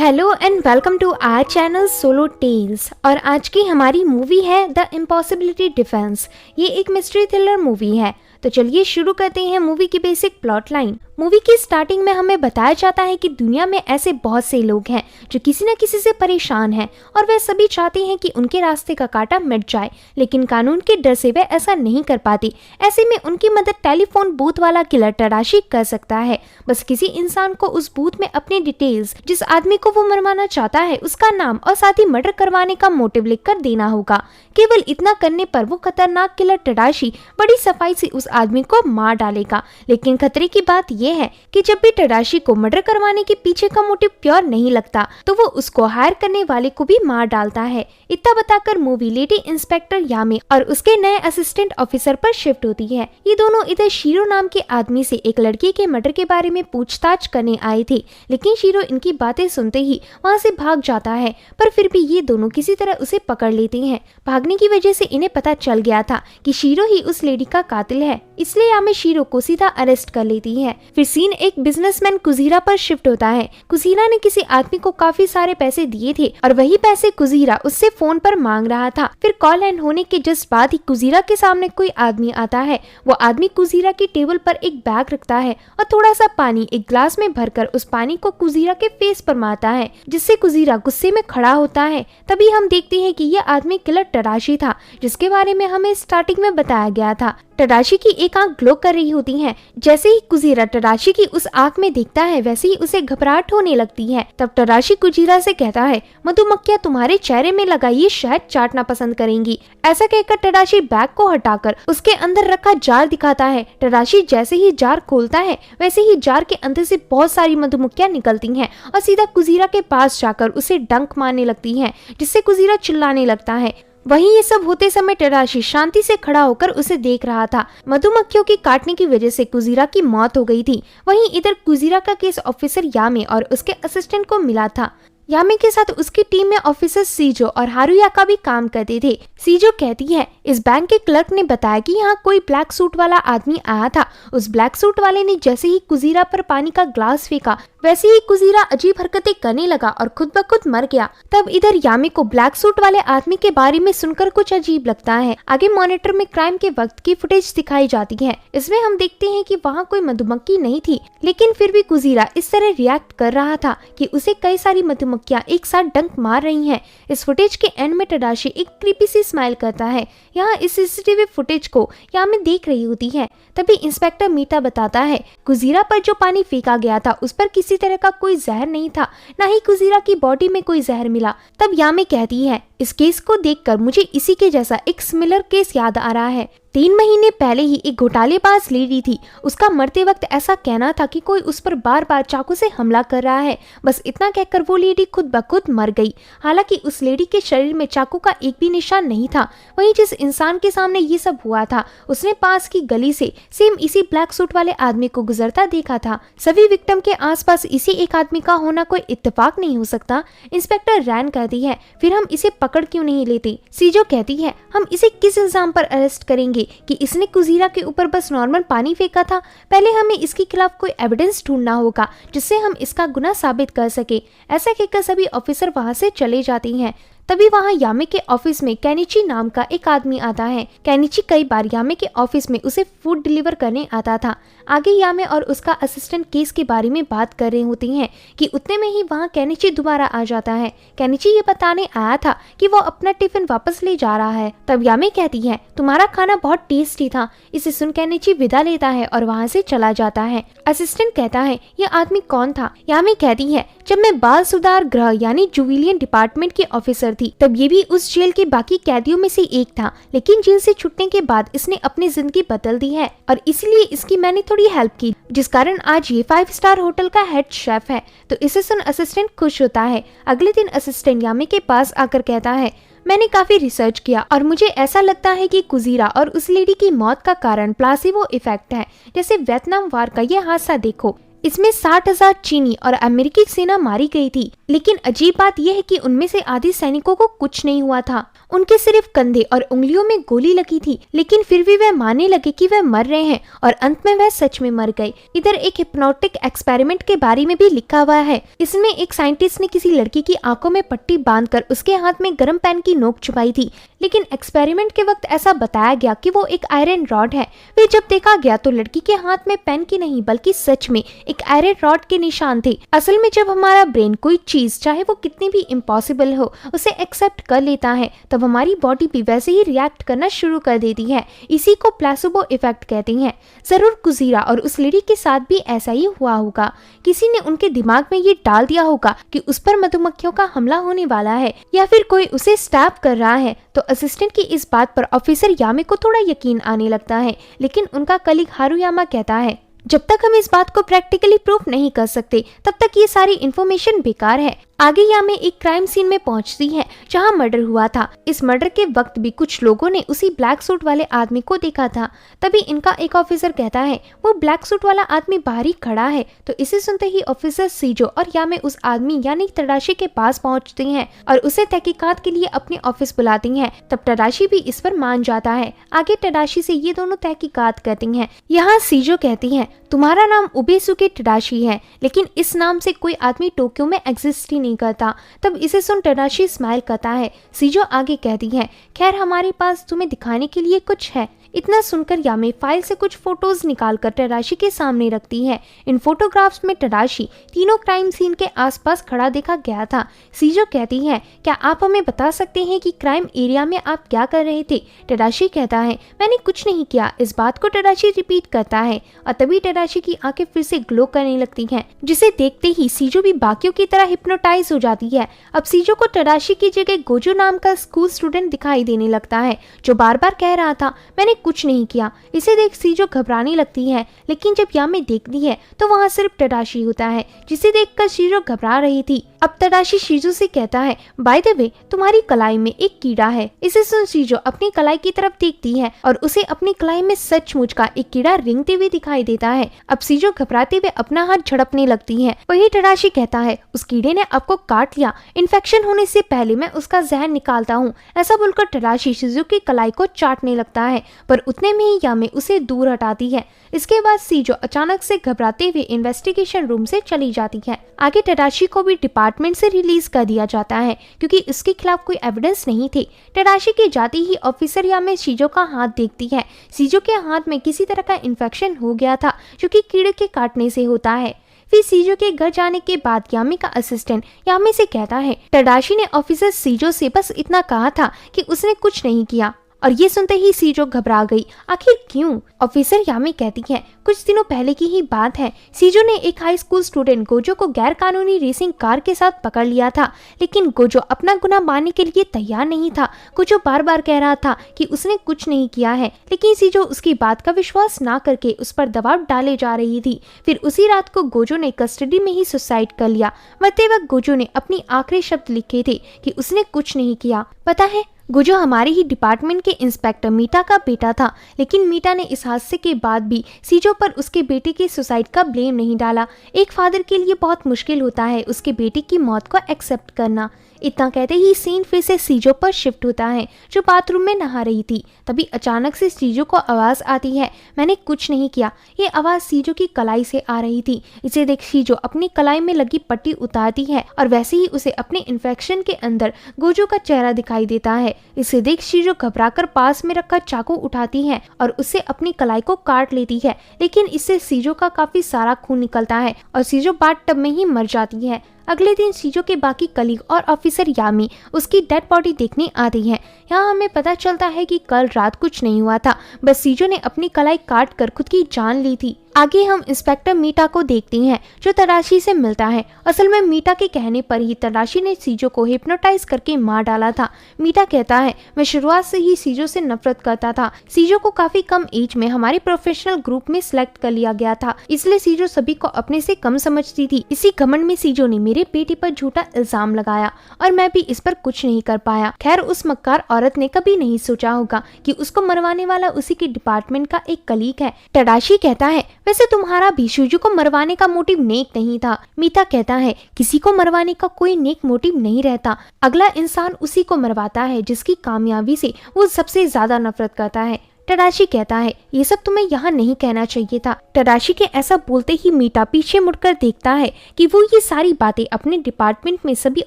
Hello and welcome to our channel solo tales. और आज की हमारी मूवी है द इम्पॉसिबिलिटी डिफेंस। ये एक मिस्ट्री थ्रिलर मूवी है। तो चलिए शुरू करते हैं मूवी की बेसिक प्लॉट लाइन। मूवी की स्टार्टिंग में हमें बताया जाता है कि दुनिया में ऐसे बहुत से लोग हैं जो किसी न किसी से परेशान हैं और वे सभी चाहते हैं कि उनके रास्ते का कांटा मिट जाए, लेकिन कानून के डर से वे ऐसा नहीं कर पाते। ऐसे में उनकी मदद टेलीफोन बूथ वाला किलर तराशी कर सकता है। बस किसी इंसान को उस बूथ में अपने डिटेल्स, जिस आदमी को वो मरवाना चाहता है, उसका नाम और साथ ही मर्डर करवाने का मोटिव लिखकर देना होगा। केवल इतना करने पर वो खतरनाक किलर तराशी बड़ी सफाई से उस आदमी को मार डालेगा। लेकिन खतरे की बात यह है कि जब भी तराशी को मर्डर करवाने के पीछे का मोटिव प्योर नहीं लगता तो वो उसको हायर करने वाले को भी मार डालता है। इतना बताकर मूवी लेडी इंस्पेक्टर यामे और उसके नए असिस्टेंट ऑफिसर पर शिफ्ट होती है। ये दोनों इधर शीरो नाम के आदमी से एक लड़की के मर्डर के बारे में पूछताछ करने आए थे, लेकिन शीरो इनकी बातें सुनते ही वहाँ से भाग जाता है। पर फिर भी ये दोनों किसी तरह उसे पकड़ लेते हैं। भागने की वजह से इन्हें पता चल गया था कि शीरो ही उस लेडी का कातिल है, इसलिए यामे शीरो को सीधा अरेस्ट कर लेती है। फिर सीन एक बिजनेसमैन कुजीरा पर शिफ्ट होता है। कुजीरा ने किसी आदमी को काफी सारे पैसे दिए थे और वही पैसे कुजीरा उससे फोन पर मांग रहा था। फिर कॉल एंड होने के जस्ट बाद ही कुजीरा के सामने कोई आदमी आता है। वो आदमी कुजीरा की टेबल पर एक बैग रखता है और थोड़ा सा पानी एक ग्लास में भरकर उस पानी को कुजीरा के फेस पर मारता है, जिससे कुजीरा गुस्से में खड़ा होता है। तभी हम देखते हैं कि यह आदमी किलर तराशी था, जिसके बारे में हमें स्टार्टिंग में बताया गया था। तराशी की एक आंख ग्लो कर रही होती है। जैसे ही कुजीरा तराशी की उस आंख में देखता है, वैसे ही उसे घबराहट होने लगती है। तब तराशी कुजीरा से कहता है, मधुमक्खियां तुम्हारे चेहरे में लगाइए, शायद चाटना पसंद करेंगी। ऐसा कहकर तराशी बैग को हटाकर उसके अंदर रखा जार दिखाता है। तराशी जैसे ही जार खोलता है, वैसे ही जार के अंदर से बहुत सारी मधुमक्खियां निकलती हैं और सीधा कुजीरा के पास जाकर उसे डंक मारने लगती हैं, जिससे कुजीरा चिल्लाने लगता है। वहीं ये सब होते समय तराशी शांति से खड़ा होकर उसे देख रहा था। मधुमक्खियों की काटने की वजह से कुजीरा की मौत हो गई थी। वहीं इधर कुजीरा का केस ऑफिसर यामे और उसके असिस्टेंट को मिला था। यामे के साथ उसकी टीम में ऑफिसर सीजो और हारुयाका भी काम करते थे। सीजो कहती है, इस बैंक के क्लर्क ने बताया कि यहाँ कोई ब्लैक सूट वाला आदमी आया था। उस ब्लैक सूट वाले ने जैसे ही कुजीरा पर पानी का ग्लास फेंका, वैसे ही कुजीरा अजीब हरकतें करने लगा और खुद ब खुद मर गया। तब इधर यामे को ब्लैक सूट वाले आदमी के बारे में सुनकर कुछ अजीब लगता है। आगे मॉनिटर में क्राइम के वक्त की फुटेज दिखाई जाती है। इसमें हम देखते हैं कि वहाँ कोई मधुमक्खी नहीं थी, लेकिन फिर भी कुजीरा इस तरह रिएक्ट कर रहा था कि उसे कई सारी मधुमक्खियां एक साथ डंक मार रही हैं। इस फुटेज के एंड में तराशी एक क्रीपी सी स्माइल करता है। यहाँ इस सीसीटीवी फुटेज को यामे देख रही होती है। तभी इंस्पेक्टर मीता बताता है, कुजीरा पर जो पानी फेंका गया था उस पर किसी तरह का कोई जहर नहीं था, ना ही कुजीरा की बॉडी में कोई जहर मिला। तब यामे कहती है, इस केस को देखकर मुझे इसी के जैसा एक सिमिलर केस याद आ रहा है। 3 महीने पहले ही एक घोटालेबाज लेडी थी। उसका मरते वक्त ऐसा कहना था कि कोई उस पर बार बार चाकू से हमला कर रहा है। बस इतना कहकर वो लेडी खुद ब खुद मर गई। हालांकि उस लेडी के शरीर में चाकू का एक भी निशान नहीं था। वहीं जिस इंसान के सामने ये सब हुआ था, उसने पास की गली से सेम इसी ब्लैक सूट वाले आदमी को गुजरता देखा था। सभी विक्टिम के आसपास इसी एक आदमी का होना कोई इत्तेफाक नहीं हो सकता। इंस्पेक्टर रैन कहती है, फिर हम इसे पकड़ क्यों नहीं लेते? सीजो कहती है, हम इसे किस इल्जाम पर अरेस्ट करेंगे कि इसने कुजीरा के ऊपर बस नॉर्मल पानी फेंका था? पहले हमें इसके खिलाफ कोई एविडेंस ढूंढना होगा जिससे हम इसका गुनाह साबित कर सके। ऐसा कहकर सभी ऑफिसर वहां से चले जाते हैं। तभी वहां यामे के ऑफिस में केनिची नाम का एक आदमी आता है। केनिची कई बार यामे के ऑफिस में उसे फूड डिलीवर करने आता था। आगे यामे और उसका असिस्टेंट केस के बारे में बात कर रहे होती हैं कि उतने में ही वहां केनिची दोबारा आ जाता है। केनिची ये बताने आया था कि वो अपना टिफिन वापस ले जा रहा है। तब यामे कहती है, तुम्हारा खाना बहुत टेस्टी था। इसे सुन केनिची विदा लेता है और वहाँ से चला जाता है। असिस्टेंट कहता है, ये आदमी कौन था? यामे कहती है, जब मैं बाल सुधार गृह यानी जुविलियन डिपार्टमेंट की ऑफिसर थी, तब ये भी उस जेल के बाकी कैदियों में से एक था, लेकिन जेल से छूटने के बाद इसने अपनी जिंदगी बदल दी है और इसलिए इसकी मैंने थोड़ी हेल्प की, जिस कारण आज ये 5 स्टार होटल का हेड शेफ है। तो इसे सुन असिस्टेंट खुश होता है। अगले दिन असिस्टेंट यामे के पास आकर कहता है, मैंने काफी रिसर्च किया और मुझे ऐसा लगता है कि कुजीरा और उस लेडी की मौत का कारण प्लासिबो इफेक्ट है। जैसे वियतनाम वार का ये हादसा देखो, इसमें 60,000 चीनी और अमेरिकी सेना मारी गई थी, लेकिन अजीब बात यह है कि उनमें से आधे सैनिकों को कुछ नहीं हुआ था। उनके सिर्फ कंधे और उंगलियों में गोली लगी थी, लेकिन फिर भी वह मानने लगे कि वह मर रहे हैं और अंत में वह सच में मर गए। इधर एक हिप्नोटिक एक्सपेरिमेंट के बारे में भी लिखा हुआ है। इसमें एक साइंटिस्ट ने किसी लड़की की आंखों में पट्टी बांधकर उसके हाथ में गर्म पेन की नोक छुपाई थी, लेकिन एक्सपेरिमेंट के वक्त ऐसा बताया गया कि वो एक आयरन रॉड है। फिर जब देखा गया तो लड़की के हाथ में पेन की नहीं बल्कि सच में एक आयरन रॉड के निशान थे। असल में जब हमारा ब्रेन कोई चीज, चाहे वो कितनी भी इम्पॉसिबल हो, उसे एक्सेप्ट कर लेता है, तब हमारी बॉडी भी वैसे ही रिएक्ट करना शुरू कर देती है। इसी को प्लेसिबो इफेक्ट कहते हैं। जरूर गुजीरा और उस लड़की के साथ भी ऐसा ही हुआ होगा। किसी ने उनके दिमाग में ये डाल दिया होगा कि उस पर मधुमक्खियों का हमला होने वाला है या फिर कोई उसे स्टैब कर रहा है। तो असिस्टेंट की इस बात पर ऑफिसर यामे को थोड़ा यकीन आने लगता है, लेकिन उनका कलीग हारुयामा कहता है जब तक हम इस बात को प्रैक्टिकली प्रूफ नहीं कर सकते तब तक ये सारी इन्फॉर्मेशन बेकार है। आगे यामे एक क्राइम सीन में पहुंचती है जहां मर्डर हुआ था। इस मर्डर के वक्त भी कुछ लोगों ने उसी ब्लैक सूट वाले आदमी को देखा था। तभी इनका एक ऑफिसर कहता है वो ब्लैक सूट वाला आदमी बाहर ही खड़ा है। तो इसे सुनते ही ऑफिसर सीजो और यामे उस आदमी यानी तडाशी के पास पहुंचते हैं और उसे तहकीकात के लिए अपने ऑफिस बुलाती हैं। तब तडाशी भी इस पर मान जाता है। आगे तडाशी से ये दोनों तहकीकात करती हैं। यहाँ सीजो कहती है तुम्हारा नाम उबेसुके तडाशी है, लेकिन इस नाम से कोई आदमी टोक्यो में एग्जिस्ट ही नहीं करता। तब इसे सुन तडाशी स्माइल करता है। सीजो आगे कहती है खैर हमारे पास तुम्हें दिखाने के लिए कुछ है। इतना सुनकर यामे फाइल से कुछ फोटोज निकालकर तडाशी के सामने रखती है। इन फोटोग्राफ्स में तडाशी तीनों क्राइम सीन के आसपास खड़ा देखा गया था। सीजो कहती है क्या आप हमें बता सकते हैं कि क्राइम एरिया में आप क्या कर रहे थे? तडाशी कहता है मैंने कुछ नहीं किया। इस बात को तडाशी रिपीट करता है और तभी तडाशी की आंखें फिर से ग्लो करने लगती हैं, जिसे देखते ही सीजो भी बाकियों की तरह हिप्नोटाइज हो जाती है। अब सीजो को तडाशी की जगह गोजो नाम का स्कूल स्टूडेंट दिखाई देने लगता है, जो बार बार कह रहा था मैंने कुछ नहीं किया। इसे देख सीजो घबराने लगती है, लेकिन जब यामे देखती है तो वहाँ सिर्फ तडाशी होता है, जिसे देखकर सीजो घबरा रही थी। अब तडाशी सीजो से कहता है बाय द वे तुम्हारी कलाई में एक कीड़ा है। इसे सुन सीजो अपनी कलाई की तरफ देखती है और उसे अपनी कलाई में सचमुच का एक कीड़ा रेंगते हुए दिखाई देता है। अब सीजो घबराते हुए अपना हाथ झड़पने लगती है। वही तडाशी कहता है उस कीड़े ने आपको काट लिया, इन्फेक्शन होने से पहले मैं उसका जहर निकालता हूँ। ऐसा बोलकर तडाशी सीजो की कलाई को चाटने लगता है, पर उतने में ही यामे उसे दूर हटाती है। इसके बाद सीजो अचानक से घबराते हुए इन्वेस्टिगेशन रूम से चली जाती है। आगे तडाशी को भी डिपार्टमेंट से रिलीज कर दिया जाता है क्योंकि उसके खिलाफ कोई एविडेंस नहीं थे। तडाशी के जाते ही ऑफिसर यामे सीजो का हाथ देखती है। सीजो के हाथ में किसी तरह का इन्फेक्शन हो गया था जो कि कीड़े के काटने से होता है। फिर सीजो के घर जाने के बाद यामे का असिस्टेंट यामे से कहता है तडाशी ने ऑफिसर सीजो से बस इतना कहा था कि उसने कुछ नहीं किया। और ये सुनते ही सीजो घबरा गई। आखिर क्यों? ऑफिसर यामी कहती है कुछ दिनों पहले की ही बात है। सीजो ने एक हाई स्कूल स्टूडेंट गोजो को गैर कानूनी रेसिंग कार के साथ पकड़ लिया था, लेकिन गोजो अपना गुनाह मानने के लिए तैयार नहीं था। गोजो बार बार कह रहा था कि उसने कुछ नहीं किया है, लेकिन सीजो उसकी बात का विश्वास ना करके उस पर दबाव डाले जा रही थी। फिर उसी रात को गोजो ने कस्टडी में ही सुसाइड कर लिया। मरते वक्त गोजो ने अपनी आखिरी शब्द लिखे थे कि उसने कुछ नहीं किया। पता है गोजो हमारे ही डिपार्टमेंट के इंस्पेक्टर मीटा का बेटा था, लेकिन मीटा ने इस हादसे के बाद भी सीजो पर उसके बेटे के सुसाइड का ब्लेम नहीं डाला। एक फादर के लिए बहुत मुश्किल होता है उसके बेटे की मौत को एक्सेप्ट करना। इतना कहते ही सीन फिर से सीजो पर शिफ्ट होता है, जो बाथरूम में नहा रही थी। तभी अचानक से सीजो को आवाज आती है मैंने कुछ नहीं किया। ये आवाज सीजो की कलाई से आ रही थी। इसे देख सीजो अपनी कलाई में लगी पट्टी उतारती है और वैसे ही उसे अपने इन्फेक्शन के अंदर गोजो का चेहरा दिखाई देता है। इसे देख सीजो घबराकर पास में रखा चाकू उठाती है और उससे अपनी कलाई को काट लेती है, लेकिन इससे सीजो का काफी सारा खून निकलता है और सीजो बाथटब में ही मर जाती है। अगले दिन सीजो के बाकी कलीग और ऑफिसर यामी उसकी डेड बॉडी देखने आती है। यहाँ हमें पता चलता है कि कल रात कुछ नहीं हुआ था, बस सीजो ने अपनी कलाई काट कर खुद की जान ली थी। आगे हम इंस्पेक्टर मीटा को देखते हैं जो तडाशी से मिलता है। असल में मीटा के कहने पर ही तडाशी ने सीजो को हिप्नोटाइज करके मार डाला था। मीटा कहता है मैं शुरुआत से ही सीजो से नफरत करता था। सीजो को काफी कम एज में हमारे प्रोफेशनल ग्रुप में सिलेक्ट कर लिया गया था, इसलिए सीजो सभी को अपने से कम समझती थी। इसी घमंड में सीजो ने मेरे मेरे बेटे पर झूठा इल्जाम लगाया और मैं भी इस पर कुछ नहीं कर पाया। खैर उस मक्कार औरत ने कभी नहीं सोचा होगा कि उसको मरवाने वाला उसी के डिपार्टमेंट का एक कलीग है। टडाशी कहता है वैसे तुम्हारा भी शिजू को मरवाने का मोटिव नेक नहीं था। मीता कहता है किसी को मरवाने का कोई नेक मोटिव नहीं रहता, अगला इंसान उसी को मरवाता है जिसकी कामयाबी से वो सबसे ज्यादा नफरत करता है। टडाशी कहता है ये सब तुम्हें यहाँ नहीं कहना चाहिए था। टडाशी के ऐसा बोलते ही मीटा पीछे मुड़कर देखता है कि वो ये सारी बातें अपने डिपार्टमेंट में सभी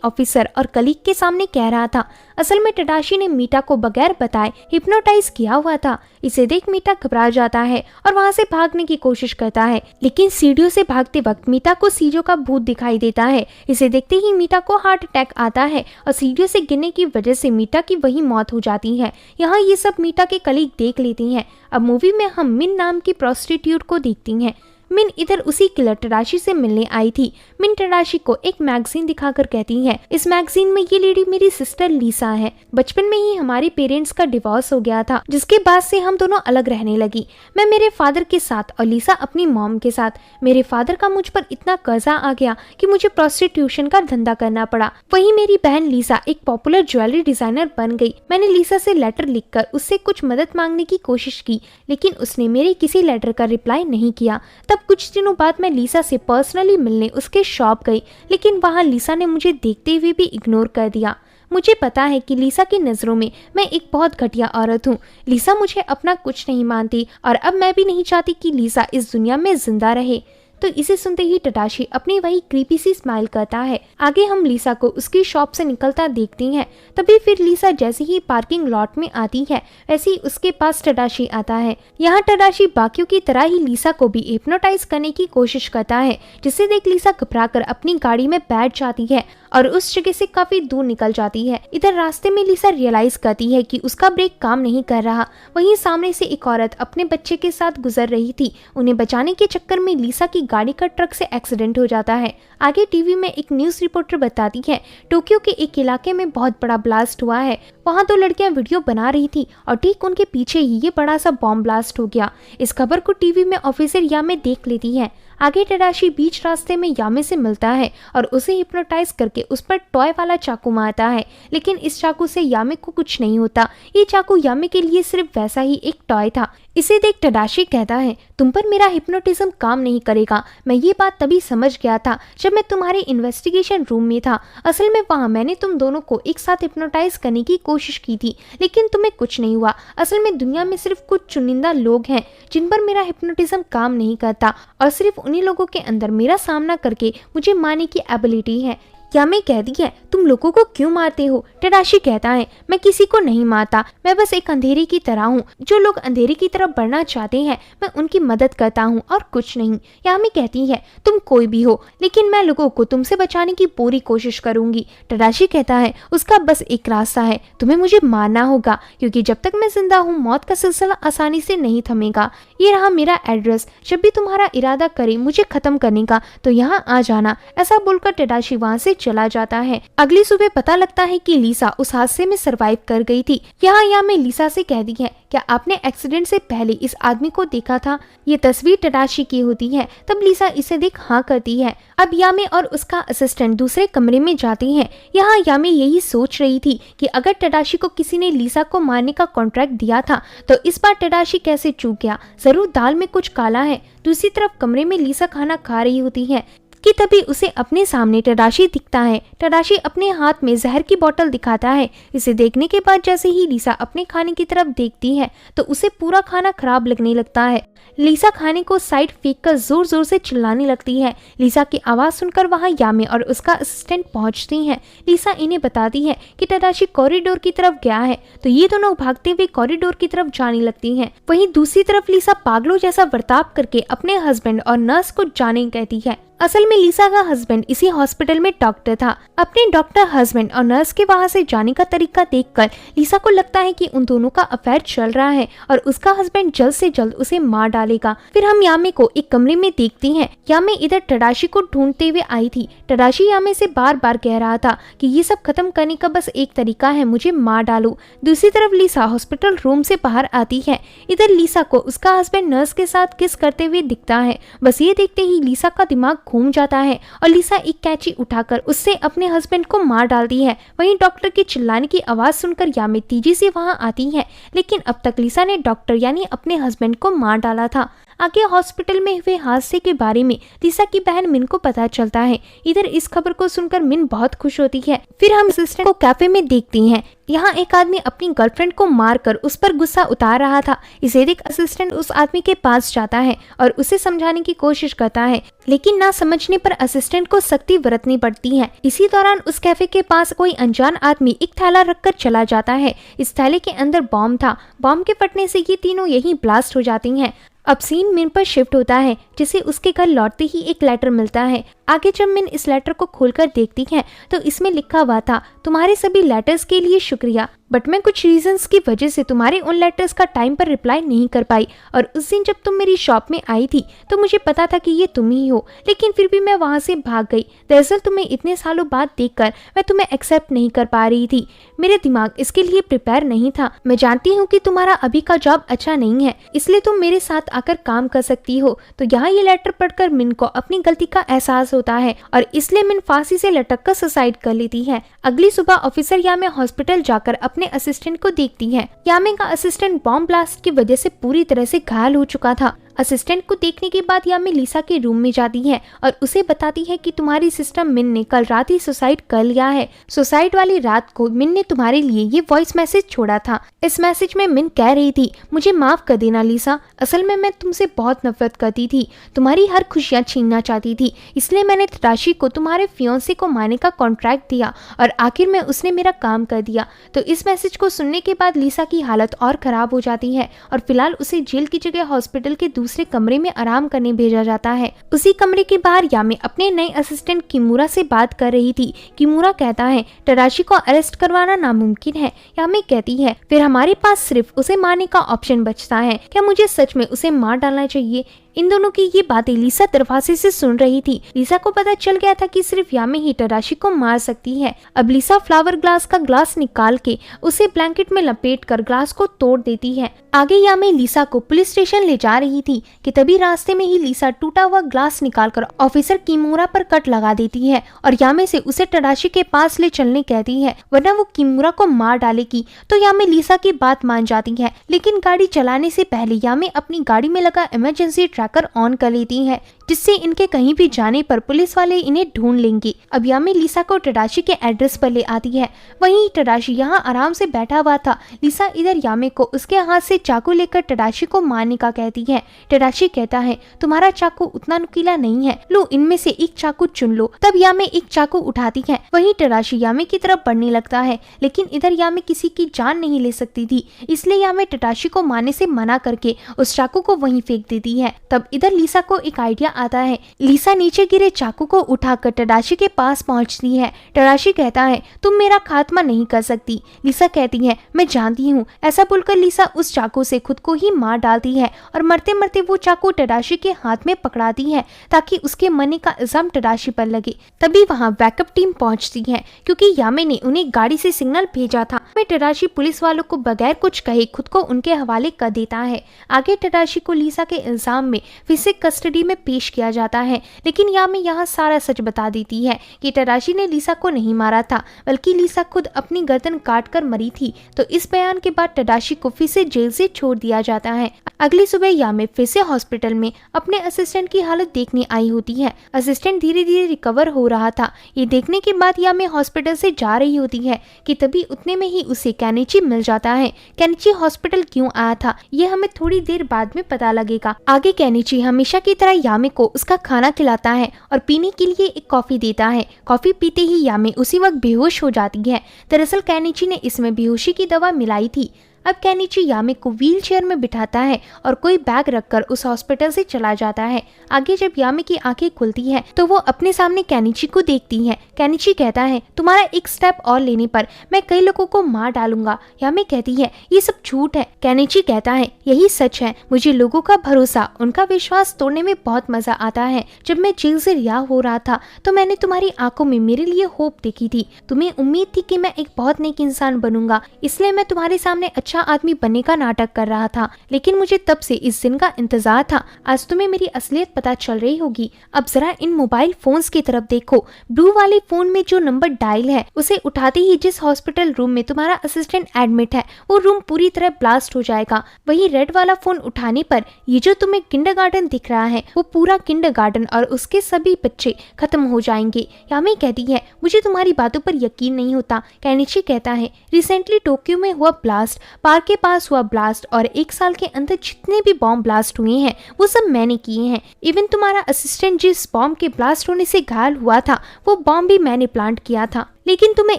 ऑफिसर और कलीग के सामने कह रहा था। असल में टडाशी ने मीटा को बगैर बताए हिप्नोटाइज किया हुआ था। इसे देख मीटा घबरा जाता है और वहाँ से भागने की कोशिश करता है, लेकिन सीढ़ियों से भागते वक्त मीटा को सीजो का भूत दिखाई देता है। इसे देखते ही मीटा को हार्ट अटैक आता है और सीढ़ियों से गिरने की वजह से मीटा की वही मौत हो जाती है। यहाँ ये सब मीटा के कलीग देख लेती हैं। अब मूवी में हम मिन नाम की प्रोस्टिट्यूट को देखती हैं। मिन इधर उसी किलर टडाशी से मिलने आई थी। मिन टडाशी को एक मैगजीन दिखाकर कहती है इस मैगजीन में ये लेडी मेरी सिस्टर लीसा है। बचपन में ही हमारे पेरेंट्स का डिवोर्स हो गया था, जिसके बाद से हम दोनों अलग रहने लगी। मैं मेरे फादर के साथ और लीसा अपनी मॉम के साथ। मेरे फादर का मुझ पर इतना कर्जा आ गया कि मुझे प्रोस्टिट्यूशन का धंधा करना पड़ा। वहीं मेरी बहन लीसा एक पॉपुलर ज्वेलरी डिजाइनर बन गई। मैंने लीसा से लेटर लिखकर उससे कुछ मदद मांगने की कोशिश की, लेकिन उसने मेरे किसी लेटर का रिप्लाई नहीं किया। तब कुछ दिनों बाद मैं लीसा से पर्सनली मिलने उसके शॉप गई, लेकिन वहाँ लीसा ने मुझे देखते हुए भी इग्नोर कर दिया। मुझे पता है कि लीसा की नज़रों में मैं एक बहुत घटिया औरत हूँ। लीसा मुझे अपना कुछ नहीं मानती और अब मैं भी नहीं चाहती कि लीसा इस दुनिया में जिंदा रहे। तो इसे सुनते ही टडाशी अपनी वही क्रीपी सी स्माइल करता है। आगे हम लीसा को उसकी शॉप से निकलता देखती हैं। तभी फिर लीसा जैसे ही पार्किंग लॉट में आती है वैसे ही उसके पास टडाशी आता है। यहाँ टडाशी बाकियों की तरह ही लीसा को भी हिप्नोटाइज करने की कोशिश करता है, जिसे देख लीसा घबराकर अपनी गाड़ी में बैठ जाती है और उस जगह से काफी दूर निकल जाती है। इधर रास्ते में लीसा रियलाइज करती है कि उसका ब्रेक काम नहीं कर रहा। वहीं सामने से एक औरत अपने बच्चे के साथ गुजर रही थी। उन्हें बचाने के चक्कर में लीसा की गाड़ी का ट्रक से एक्सीडेंट हो जाता है। आगे टीवी में एक न्यूज रिपोर्टर बताती है टोक्यो के एक इलाके में बहुत बड़ा ब्लास्ट हुआ है। वहाँ 2 लड़कियां वीडियो बना रही थी और ठीक उनके पीछे ही ये बड़ा सा बॉम्ब ब्लास्ट हो गया। इस खबर को टीवी में ऑफिसर यामे देख लेती है। आगे टडाशी बीच रास्ते में यामे से मिलता है और उसे हिप्नोटाइज करके उस पर टॉय वाला चाकू मारता है, लेकिन इस चाकू से यामे को कुछ नहीं होता। ये चाकू यामे के लिए सिर्फ वैसा ही एक टॉय था। इसे देख टडाशी कहता है तुम पर मेरा हिप्नोटिज्म काम नहीं करेगा। मैं ये बात तभी समझ गया था जब मैं तुम्हारे इन्वेस्टिगेशन रूम में था। असल में वहाँ मैंने तुम दोनों को एक साथ हिप्नोटाइज करने की कोशिश की थी, लेकिन तुम्हें कुछ नहीं हुआ। असल में दुनिया में सिर्फ कुछ चुनिंदा लोग हैं जिन पर मेरा हिप्नोटिज्म काम नहीं करता और सिर्फ उन्हीं लोगों के अंदर मेरा सामना करके मुझे मारने की एबिलिटी है। यामे कहती है तुम लोगों को क्यों मारते हो? टडाशी कहता है मैं किसी को नहीं मारता, मैं बस एक अंधेरे की तरह हूँ। जो लोग अंधेरे की तरफ बढ़ना चाहते हैं मैं उनकी मदद करता हूँ और कुछ नहीं। यामे कहती है तुम कोई भी हो, लेकिन मैं लोगों को तुमसे बचाने की पूरी कोशिश करूंगी। टडाशी कहता है उसका बस एक रास्ता है, तुम्हें मुझे मारना होगा, क्योंकि जब तक मैं जिंदा हूँ मौत का सिलसिला आसानी से नहीं थमेगा। ये रहा मेरा एड्रेस, जब भी तुम्हारा इरादा करे मुझे खत्म करने का तो यहाँ आ जाना। ऐसा बोलकर टडाशी वहाँ से चला जाता है। अगली सुबह पता लगता है कि लीसा उस हादसे में सरवाइव कर गई थी। यहाँ यामे लीसा से कहती है क्या आपने एक्सीडेंट से पहले इस आदमी को देखा था? ये तस्वीर टडाशी की होती है। तब लीसा इसे देख हाँ करती है। अब यामे और उसका असिस्टेंट दूसरे कमरे में जाती हैं। यहाँ यामे यही सोच रही थी कि अगर टडाशी को किसी ने लीसा को मारने का कॉन्ट्रैक्ट दिया था तो इस बार टडाशी कैसे चूक गया? जरूर दाल में कुछ काला है। दूसरी तरफ कमरे में लीसा खाना खा रही होती है कि तभी उसे अपने सामने टडाशी दिखता है। टडाशी अपने हाथ में जहर की बोतल दिखाता है। इसे देखने के बाद जैसे ही लीसा अपने खाने की तरफ देखती है तो उसे पूरा खाना खराब लगने लगता है। लीसा खाने को साइड फेंककर जोर जोर से चिल्लाने लगती है। लीसा की आवाज सुनकर वहां यामे और उसका असिस्टेंट पहुंचती हैं। लीसा इन्हें बताती है कि टडाशी कॉरिडोर की तरफ गया है, तो ये दोनों भागते हुए कॉरिडोर की तरफ जाने लगती हैं। वहीं दूसरी तरफ लीसा पागलों जैसा बर्ताव करके अपने हस्बैंड और नर्स को जाने कहती है। असल में लीसा का हस्बैंड इसी हॉस्पिटल में डॉक्टर था। अपने डॉक्टर हस्बैंड और नर्स के वहां से जाने का तरीका देखकर लीसा को लगता है कि उन दोनों का अफेयर चल रहा है और उसका हस्बैंड जल्द से जल्द उसे मार डालेगा। फिर हम यामे को एक कमरे में देखते हैं। यामे इधर टडाशी को ढूंढते हुए आई थी। टडाशी यामे से बार बार कह रहा था कि ये सब खत्म करने का बस एक तरीका है, मुझे मार डालो। दूसरी तरफ लीसा हॉस्पिटल रूम से बाहर आती है। इधर लीसा को उसका हस्बैंड नर्स के साथ किस करते हुए दिखता है। बस ये देखते ही लीसा का दिमाग घूम जाता है और लिसा एक कैंची उठाकर उससे अपने हस्बैंड को मार डालती है। वहीं डॉक्टर के चिल्लाने की आवाज सुनकर यामी तेजी से वहां आती है, लेकिन अब तक लिसा ने डॉक्टर यानी अपने हस्बैंड को मार डाला था। आगे हॉस्पिटल में हुए हादसे के बारे में लिसा की बहन मिन को पता चलता है। इधर इस खबर को सुनकर मिन बहुत खुश होती है। फिर हम असिस्टेंट को कैफे में देखती हैं। यहाँ एक आदमी अपनी गर्लफ्रेंड को मारकर उस पर गुस्सा उतार रहा था। इसे देख असिस्टेंट उस आदमी के पास जाता है और उसे समझाने की कोशिश करता है, लेकिन ना समझने पर असिस्टेंट को सख्ती बरतनी पड़ती है। इसी दौरान उस कैफे के पास कोई अनजान आदमी एक थैला रखकर चला जाता है। इस थैले के अंदर बॉम्ब था। बॉम्ब के फटने से ये तीनों यहीं ब्लास्ट हो जाती हैं। अब सीन मिन पर शिफ्ट होता है, जिसे उसके घर लौटते ही एक लेटर मिलता है। आगे जब मिन इस लेटर को खोलकर देखती है तो इसमें लिखा हुआ था, तुम्हारे सभी लेटर्स के लिए शुक्रिया, बट मैं कुछ रीजंस की वजह से तुम्हारे उन लेटर्स का टाइम पर रिप्लाई नहीं कर पाई, और उस दिन जब तुम मेरी शॉप में आई थी तो मुझे पता था कि ये तुम ही हो, लेकिन फिर भी मैं वहाँ से भाग गई। दरअसल तुम्हें इतने सालों बाद देखकर मैं तुम्हें एक्सेप्ट नहीं कर पा रही थी। मेरे दिमाग इसके लिए प्रिपेयर नहीं था। मैं जानती हूँ कि तुम्हारा अभी का जॉब अच्छा नहीं है, इसलिए तुम मेरे साथ आकर काम कर सकती हो। तो यहाँ ये लेटर पढ़कर मिन को अपनी गलती का एहसास होता है और इसलिए मिन फांसी से लटक कर सुसाइड कर लेती है। अगली सुबह ऑफिसर यामे हॉस्पिटल जाकर अपने असिस्टेंट को देखती है। यामे का असिस्टेंट बॉम्ब ब्लास्ट की वजह से पूरी तरह से घायल हो चुका था। असिस्टेंट को देखने के बाद यामी लिसा के रूम में जाती है और उसे बताती है कि तुम्हारी सिस्टर मिन ने कल रात ही सुसाइड कर लिया है। सुसाइड वाली रात को मिन ने तुम्हारे लिए ये वॉइस मैसेज छोड़ा था। इस मैसेज में मिन कह रही थी, मुझे माफ कर देना लिसा, असल में मैं तुमसे बहुत नफरत करती थी, तुम्हारी हर खुशियां छीनना चाहती थी, इसलिए मैंने तराशी को तुम्हारे फियांसे को मारने का कॉन्ट्रैक्ट दिया और आखिर में उसने मेरा काम कर दिया। तो इस मैसेज को सुनने के बाद लिसा की हालत और खराब हो जाती है और फिलहाल उसे जेल की जगह हॉस्पिटल के दूसरे कमरे में आराम करने भेजा जाता है। उसी कमरे के बाहर यामी अपने नए असिस्टेंट किमुरा से बात कर रही थी। किमुरा कहता है तराशी को अरेस्ट करवाना नामुमकिन है। यामी कहती है फिर हमारे पास सिर्फ उसे मारने का ऑप्शन बचता है, क्या मुझे सच में उसे मार डालना चाहिए? इन दोनों की ये बातें लिसा दरवाजे से सुन रही थी। लिसा को पता चल गया था कि सिर्फ यामी ही तराशी को मार सकती है। अब लिसा फ्लावर ग्लास का ग्लास निकाल के उसे ब्लैंकेट में लपेट कर ग्लास को तोड़ देती है। आगे यामी लिसा को पुलिस स्टेशन ले जा रही थी कि तभी रास्ते में ही लिसा टूटा हुआ ग्लास निकालकर ऑफिसर किमुरा पर कट लगा देती है और यामी से उसे तराशी के पास ले चलने कहती है, वरना वो किमुरा को मार डालेगी। तो यामी लिसा की बात मान जाती है, लेकिन गाड़ी चलाने से पहले यामी अपनी गाड़ी में लगा इमरजेंसी ट्रैकर ऑन कर लेती है, जिससे इनके कहीं भी जाने पर पुलिस वाले इन्हें ढूंढ लेंगे। अब यामी लिसा को तराशी के एड्रेस पर ले आती है। वहीं तराशी यहाँ आराम से बैठा हुआ था। लिसा इधर यामी को उसके हाथ से चाकू लेकर तराशी को मारने का कहती है। तराशी कहता है तुम्हारा चाकू उतना नुकीला नहीं है, लो इनमें से एक चाकू चुन लो। तब यामी एक चाकू उठाती है। वहीं तराशी यामी की तरफ बढ़ने लगता है, लेकिन इधर यामी किसी की जान नहीं ले सकती थी, इसलिए यामी तराशी को मारने से मना करके उस चाकू को वहीं फेंक देती है। तब इधर लिसा को एक आइडिया आता है। लिसा नीचे गिरे चाकू को उठाकर तराशी के पास पहुंचती है। तराशी कहता है तुम मेरा खात्मा नहीं कर सकती। लिसा कहती है मैं जानती हूँ। ऐसा बोलकर लिसा उस चाकू से खुद को ही मार डालती है और मरते मरते वो चाकू तराशी के हाथ में पकड़ाती है ताकि उसके मरने का इल्जाम तराशी पर लगे। तभी वहाँ बैकअप टीम पहुंचती है, क्योंकि यामे ने उन्हें गाड़ी से सिग्नल भेजा था। तराशी पुलिस वालों को बगैर कुछ कहे खुद को उनके हवाले कर देता है। आगे तराशी को लिसा के इल्जाम में फिर से कस्टडी में पेश किया जाता है, लेकिन यामी यहाँ सारा सच बता देती है कि तराशी ने लिसा को नहीं मारा था, बल्कि लिसा खुद अपनी गर्दन काट कर मरी थी। तो इस बयान के बाद तराशी को फिर से जेल से छोड़ दिया जाता है। अगली सुबह यामी फिर से हॉस्पिटल में अपने असिस्टेंट की हालत देखने आई होती है। असिस्टेंट धीरे धीरे रिकवर हो रहा था। ये देखने के बाद यामी हॉस्पिटल से जा रही होती है कि तभी उतने में ही उसे केनिची मिल जाता है। केनिची हॉस्पिटल क्यों आया था ये हमें थोड़ी देर बाद में पता लगेगा। आगे केनिची हमेशा की तरह यामी को उसका खाना खिलाता है और पीने के लिए एक कॉफी देता है। कॉफी पीते ही यामी उसी वक्त बेहोश हो जाती है। दरअसल केनिची ने इसमें बेहोशी की दवा मिलाई थी। अब केनिची यामी को व्हील चेयर में बिठाता है और कोई बैग रखकर उस हॉस्पिटल से चला जाता है। आगे जब यामी की आंखें खुलती है तो वो अपने सामने केनिची को देखती है। केनिची कहता है तुम्हारा एक स्टेप और लेने पर मैं कई लोगों को मार डालूंगा। यामी कहती है ये सब झूठ है। केनिची कहता है यही सच है, मुझे लोगों का भरोसा, उनका विश्वास तोड़ने में बहुत मजा आता है। जब मैं जेल से रिहा हो रहा था तो मैंने तुम्हारी आंखों में मेरे लिए होप देखी थी। तुम्हें उम्मीद थी कि मैं एक बहुत नेक इंसान बनूंगा, इसलिए मैं तुम्हारे सामने अच्छा आदमी बनने का नाटक कर रहा था, लेकिन मुझे तब से इस दिन का इंतजार था। आज तुम्हें मेरी असलियत पता चल रही होगी। अब जरा इन मोबाइल फोन्स की तरफ देखो। ब्लू वाले फोन में जो नंबर डायल है उसे उठाते ही जिस हॉस्पिटल रूम में तुम्हारा असिस्टेंट एडमिट है वो रूम पूरी तरह ब्लास्ट हो जाएगा। वही रेड वाला फोन उठाने पर ये जो तुम्हें किंडरगार्टन दिख रहा है वो पूरा किंडरगार्टन और उसके सभी बच्चे खत्म हो जाएंगे। यामी कहती है मुझे तुम्हारी बातों पर यकीन नहीं होता। केनिची कहता है रिसेंटली टोक्यो में हुआ ब्लास्ट, पार्क के पास हुआ ब्लास्ट और 1 साल के अंदर जितने भी बॉम्ब ब्लास्ट हुए हैं वो सब मैंने किए हैं। इवन तुम्हारा असिस्टेंट जिस बॉम्ब के ब्लास्ट होने से घायल हुआ था वो बॉम्ब भी मैंने प्लांट किया था। लेकिन तुम्हें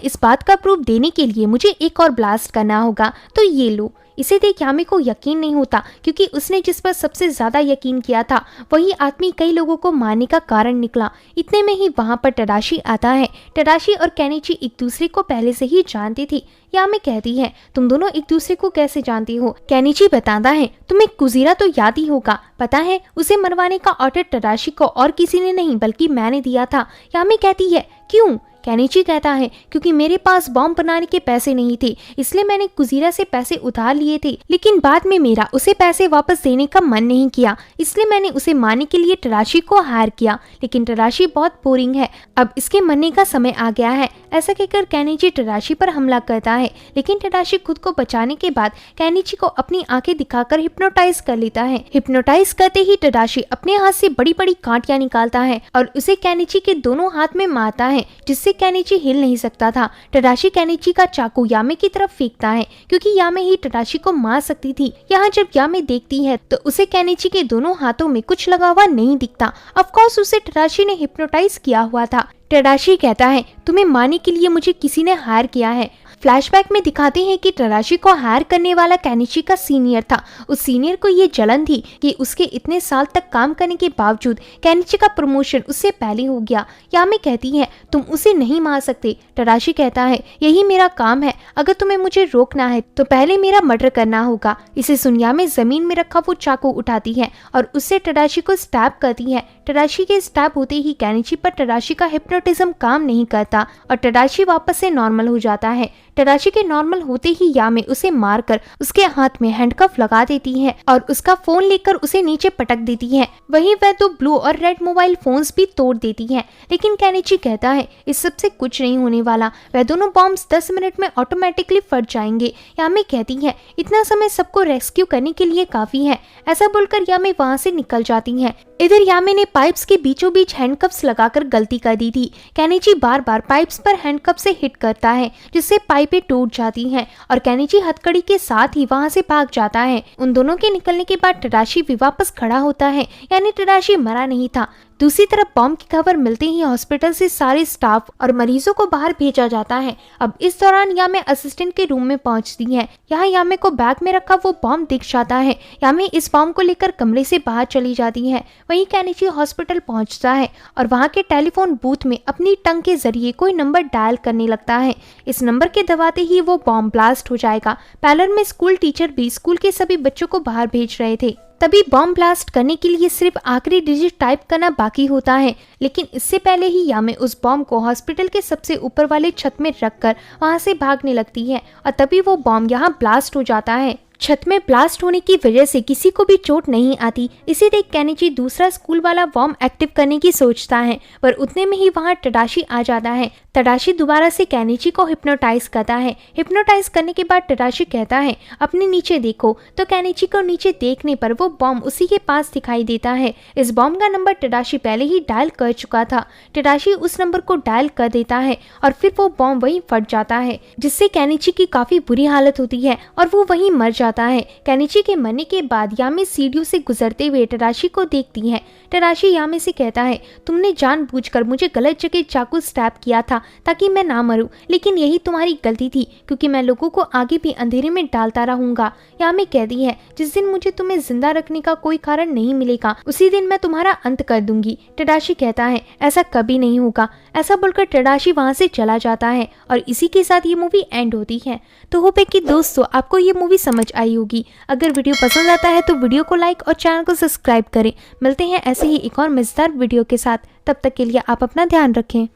इस बात का प्रूफ देने के लिए मुझे एक और ब्लास्ट करना होगा, तो ये लो। इसे देख यामी को यकीन नहीं होता क्योंकि उसने जिस पर सबसे ज्यादा यकीन किया था वही आदमी कई लोगों को मारने का कारण निकला। इतने में ही वहाँ पर तडाशी आता है। तडाशी और केनिची एक दूसरे को पहले से ही जानती थी। यामी कहती है तुम दोनों एक दूसरे को कैसे जानती हो? केनिची बताता है तुम्हें कुजीरा तो याद ही होगा, पता है उसे मरवाने का ऑर्डर तडाशी को और किसी ने नहीं बल्कि मैंने दिया था। यामी कहती है क्यों? केनिची कहता है क्योंकि मेरे पास बॉम्ब बनाने के पैसे नहीं थे, इसलिए मैंने कुजीरा से पैसे उधार लिए थे, लेकिन बाद में मेरा उसे पैसे वापस देने का मन नहीं किया, इसलिए मैंने उसे मारने के लिए तडाशी को हायर किया। लेकिन तडाशी बहुत बोरिंग है, अब इसके मरने का समय आ गया है। ऐसा कहकर केनिची तडाशी पर हमला करता है, लेकिन तडाशी खुद को बचाने के बाद केनिची को अपनी आंखें दिखाकर हिप्नोटाइज कर लेता है। हिप्नोटाइज करते ही तडाशी अपने हाथ से बड़ी बड़ी कांटियां निकालता है और उसे केनिची के दोनों हाथ में मारता है, जिससे केनिची हिल नहीं सकता था। तडाशी केनिची का चाकू यामे की तरफ फेंकता है क्योंकि यामे ही तडाशी को मार सकती थी। यहाँ जब यामे देखती है तो उसे केनिची के दोनों हाथों में कुछ लगा हुआ नहीं दिखता। ऑफ कोर्स उसे तडाशी ने हिप्नोटाइज किया हुआ था। तडाशी कहता है तुम्हें मारने के लिए मुझे किसी ने हायर किया है। फ्लैशबैक में दिखाते हैं कि तडाशी को हायर करने वाला केनिची का सीनियर था। उस सीनियर को ये जलन थी कि उसके इतने साल तक काम करने के बावजूद केनिची का प्रमोशन उससे पहले हो गया। यामी कहती है तुम उसे नहीं मार सकते। तडाशी कहता है यही मेरा काम है, अगर तुम्हें मुझे रोकना है तो पहले मेरा मर्डर करना होगा। इसे सुन यामी जमीन में रखा वो चाकू उठाती है और उससे तडाशी को स्टैब करती है। तडाशी के स्टैब होते ही केनिची पर तडाशी का हिप्नोटिज्म काम नहीं करता और तडाशी वापस से नॉर्मल हो जाता है। तडाशी के नॉर्मल होते ही यामे उसे मारकर उसके हाथ में हैंडकफ लगा देती है और उसका फोन लेकर उसे नीचे पटक देती है। वहीं वह तो ब्लू और रेड मोबाइल फोन्स भी तोड़ देती है। लेकिन केनिची कहता है इस सब से कुछ नहीं होने वाला, वह दोनों बॉम्ब्स 10 मिनट में ऑटोमेटिकली फट जाएंगे। यामे कहती है इतना समय सबको रेस्क्यू करने के लिए काफी है। ऐसा बोलकर यामे वहाँ से निकल जाती है। इधर यामे ने पाइप्स के बीचों बीच हैंडकफ्स लगाकर गलती कर दी थी। केनिची बार बार पाइप्स पर हैंडकफ से हिट करता है जिससे पाइपें टूट जाती हैं और केनिची हथकड़ी के साथ ही वहां से भाग जाता है। उन दोनों के निकलने के बाद तडाशी भी वापस खड़ा होता है, यानी तडाशी मरा नहीं था। दूसरी तरफ बॉम्ब की खबर मिलते ही हॉस्पिटल से सारे स्टाफ और मरीजों को बाहर भेजा जाता है। अब इस दौरान यामे असिस्टेंट के रूम में पहुंचती है। यहाँ यामे को बैग में रखा वो बॉम्ब दिख जाता है। यामे इस बॉम्ब को लेकर कमरे से बाहर चली जाती है। वहीं केनिची हॉस्पिटल पहुंचता है और वहाँ के टेलीफोन बूथ में अपनी टंग के जरिए कोई नंबर डायल करने लगता है। इस नंबर के दबाते ही वो बॉम्ब ब्लास्ट हो जाएगा। पैलर में स्कूल टीचर भी स्कूल के सभी बच्चों को बाहर भेज रहे थे। तभी बॉम्ब ब्लास्ट करने के लिए सिर्फ आखिरी डिजिट टाइप करना बाकी होता है, लेकिन इससे पहले ही यामे उस बॉम्ब को हॉस्पिटल के सबसे ऊपर वाले छत में रखकर वहां से भागने लगती है और तभी वो बॉम्ब यहाँ ब्लास्ट हो जाता है। छत में ब्लास्ट होने की वजह से किसी को भी चोट नहीं आती। इसे देख केनिची दूसरा स्कूल वाला बॉम्ब एक्टिव करने की सोचता है, पर उतने में ही वहाँ तडाशी आ जाता है। तडाशी दोबारा से केनिची को हिप्नोटाइज करता है। हिप्नोटाइज करने के बाद तडाशी कहता है अपने नीचे देखो, तो केनिची को नीचे देखने पर वो बॉम्ब उसी के पास दिखाई देता है। इस बॉम्ब का नंबर तडाशी पहले ही डायल कर चुका था। तडाशी उस नंबर को डायल कर देता है और फिर वो बॉम्ब वहीं फट जाता है, जिससे केनिची की काफी बुरी हालत होती है और वो वहीं मर जाता है। केनिची के मरने के बाद यामे सीढ़ियों से गुजरते हुए तडाशी को देखती है। तडाशी यामे से कहता है तुमने जानबूझकर मुझे गलत जगह चाकू स्टैब किया था ताकि मैं ना मरूं, लेकिन यही तुम्हारी गलती थी क्योंकि मैं लोगों को आगे भी अंधेरे में डालता रहूंगा। यामे कहती है जिस दिन मुझे तुम्हें जिंदा रखने का कोई कारण नहीं मिलेगा उसी दिन मैं तुम्हारा अंत कर दूंगी। तडाशी कहता है ऐसा कभी नहीं होगा। ऐसा बोलकर तडाशी वहां से चला जाता है और इसी के साथ ये मूवी एंड होती है। तो होप है कि दोस्तों आपको ये मूवी समझ आई होगी। अगर वीडियो पसंद आता है तो वीडियो को लाइक और चैनल को सब्सक्राइब करें। मिलते हैं ऐसे ही एक और मजेदार वीडियो के साथ, तब तक के लिए आप अपना ध्यान रखें।